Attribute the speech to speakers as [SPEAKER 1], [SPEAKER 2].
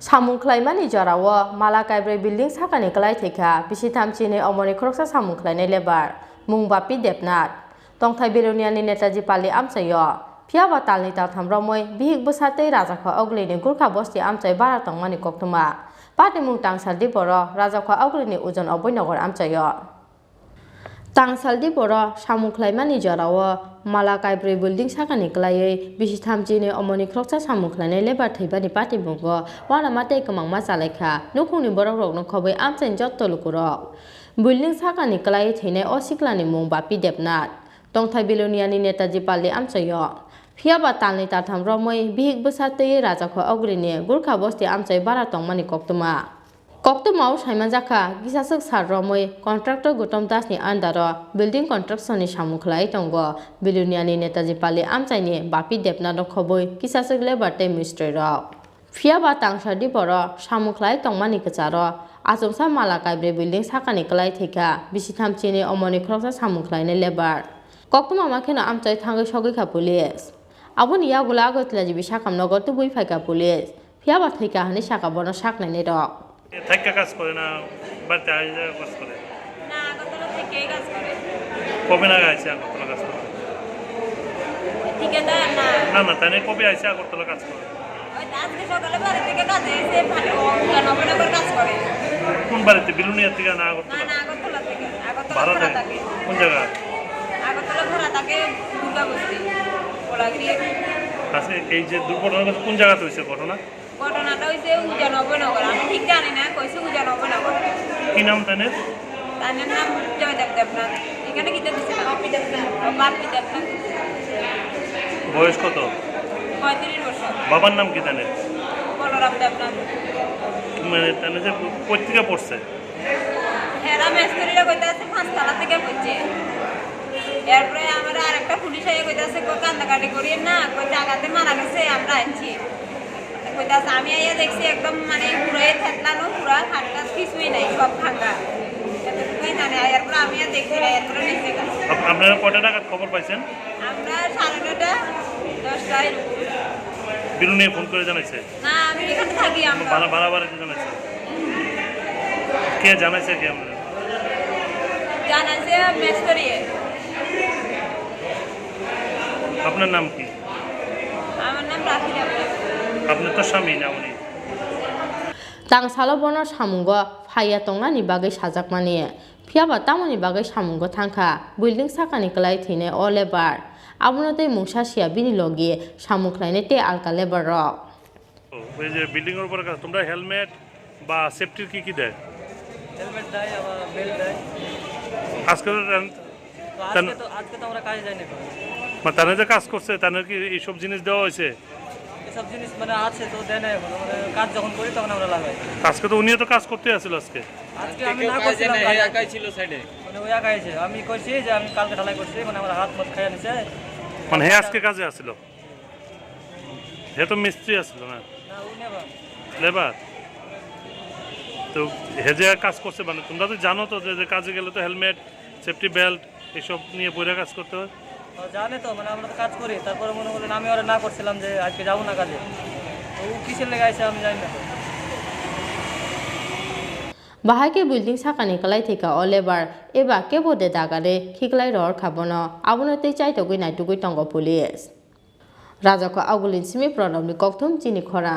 [SPEAKER 1] Samung klaimani jarawo mala kaibre building sakani klai theka bisi thamchini omoni khoroksa samung klainai lebar mungbapi depnat tongthai beroniani netaji pali amchayo phiaba talni ta thamromoi bihik bosatei rajakha oglini gurkha bosti amchai bara tongmani koktuma pati mung tangsaldi boro rajakha oglini ujon oboinogor amchayo tangsaldi boro samung klaimani jarawo mala kaibre building sakani klai bisi thamchini omoni khoroksa samung klainai lebar theibani pati mungo wana mate kamangma chalaikha nukhungni borok rokno khobai amchain jotto lukurok building sakani klai theinai osiklani mung bapi depnat tongthai beloniani netaji pali amchayo phiaba talni tartham romoi bihik bosatei rajakha ogrini gurkha bosti amchai bara tongmani koktuma Koktumau Saimanjaka gisasuk sar romoi contractor Gutom Dasni andaro building construction ni samukhlai tongo biluniani netaji pali amchaini bapi depna no khoboi gisasuk labor te mystery ro phiaba tangsadi boro samukhlai tongmani kacharo asomsa mala kaibre building sakani klai theka bisi thamchini omoni khoroksa samukhlai ne labor Koktuma makhena amchai thangai sogoi kha police aboni yagula agotlaji bisakam nogor tu bui phaika police phiaba theka hani saka bono saknai ne ro
[SPEAKER 2] থাকা কাজ করে না বাড়িতে আইসা কাজ করে
[SPEAKER 3] না আগরতলা থেকেই কাজ করে
[SPEAKER 2] কবে না আইসা আগরতলা কাজ করে
[SPEAKER 3] ঠিকাদার না
[SPEAKER 2] না না তাই কবে আইসা আগরতলা কাজ করে
[SPEAKER 3] ওই আজকে সকালে বাড়ি থেকে কাজে এসে ভালো নবনগর কাজ করে
[SPEAKER 2] কোন বাড়িতে বিলুনিয়া থেকে না আগরতলা
[SPEAKER 3] না আগরতলা থেকে আগরতলা ভাড়া থাকে
[SPEAKER 2] কোন জায়গা
[SPEAKER 3] আগরতলা ভাড়া থাকে দুর্গাবস্তি কোলাগিরি
[SPEAKER 2] আচ্ছা এই যে দুর্ঘটনা কোন জায়গাতে হয়েছে
[SPEAKER 3] ঘটনাটা হইছে উজা নবনগর আমি ঠিক জানি না কইছে উজা নবনগর
[SPEAKER 2] কি নাম তানের
[SPEAKER 3] নাম জয়দেব দেবনাথ এখানে কি দিচ্ছে বাপি দেবনাথ
[SPEAKER 2] বয়স কত
[SPEAKER 3] 35 বছর
[SPEAKER 2] বাবার নাম কি তানের
[SPEAKER 3] বলরাম দেবনাথ
[SPEAKER 2] মানে তানের যে পত্রিকা পড়ছে
[SPEAKER 3] এরা মেস্তুরিরা কইতাছে পাঁচতলা থেকে পড়ছে এরপরে আমার আরেকটা পুলিশ আইয়া কইতাছে কান্দাকাটি করিয়ে না কই জায়গাতে মারা গেছে আমরা আনছি কইতাছে আমি আইয়া দেখছি একদম মানে পুরোই থেতলানো পুরা খাটটা কিছুই নাই সব ভাঙা এতটুকুই জানে এরপরে আমি আর দেখছি না এরপরে নিচে গেল
[SPEAKER 2] আপনারা কয়টা টাকার খবর পাইছেন
[SPEAKER 3] আমরা 9:30 10টায়
[SPEAKER 2] বিলুনিয়া ফোন করে জানাইছে
[SPEAKER 3] না আমি এখানে থাকি আমরা
[SPEAKER 2] বাড়াবাড়িতে জানাইছে কে জানাইছে কি আমরা
[SPEAKER 3] জানাইছে মেস্তরিয়ে
[SPEAKER 2] আপনার নাম কি
[SPEAKER 3] আমার নাম রাখি দেবনাথ
[SPEAKER 2] আপনার তো স্বামী না উনি
[SPEAKER 1] tangsalo bono samungo phaya tongani bagai sajakmani phiaba tamoni bagai samungo thangkha building sakani klai thine o lebar abunotei mungsa sia bini logi samuklaine te alka lebar rok
[SPEAKER 2] ওই যে বিল্ডিং এর উপরে তোমরা হেলমেট বা সেফটির কি দেয়
[SPEAKER 4] হেলমেট দেয় আবার বেল্ট দেয়
[SPEAKER 2] আজকে
[SPEAKER 4] তো আমরা কাজে যাই না
[SPEAKER 2] মানে তারা যে কাজ করছে তাদের কি এইসব জিনিস দেওয়া হয়েছে
[SPEAKER 4] এসব জিনিস মানে আছে তো দেয় না এখন মানে কাজ যখন করি তখন আমরা লাগাই
[SPEAKER 2] আজকে তো উনিও তো কাজ করতে আসছিল আজকে
[SPEAKER 4] আমি না করছিলাম একাই ছিল সাইডে মানে ওই একাই আছে আমি কইছি যে আমি কালকে ঢালাই করছি মানে আমার হাত মত খাইয়া নিছে
[SPEAKER 2] মানে হে আজকে কাজে আসছিল হে তো মিস্ত্রি আসছিল না
[SPEAKER 4] উনি
[SPEAKER 2] লেবার তো হে যে কাজ করছে মানে তোমরা তো জানো তো যে কাজে গেলে তো হেলমেট সেফটি বেল্ট এসব নিয়ে পরে কাজ করতে হয়
[SPEAKER 4] জানে তো মানে আমরা তো কাজ করি তারপরে মনে করলেন আমি ওরা না করছিলাম যে আজকে যাবো না কাজে তো ও কিসের লেগে আছে আমি জানি না
[SPEAKER 1] bahai building sakani kalai theka o lebar eba ke bode dagare khiklai ror khabono abunotei chaitogui naitugui tongo police rajako agulin simi pranamni kokthum chini khora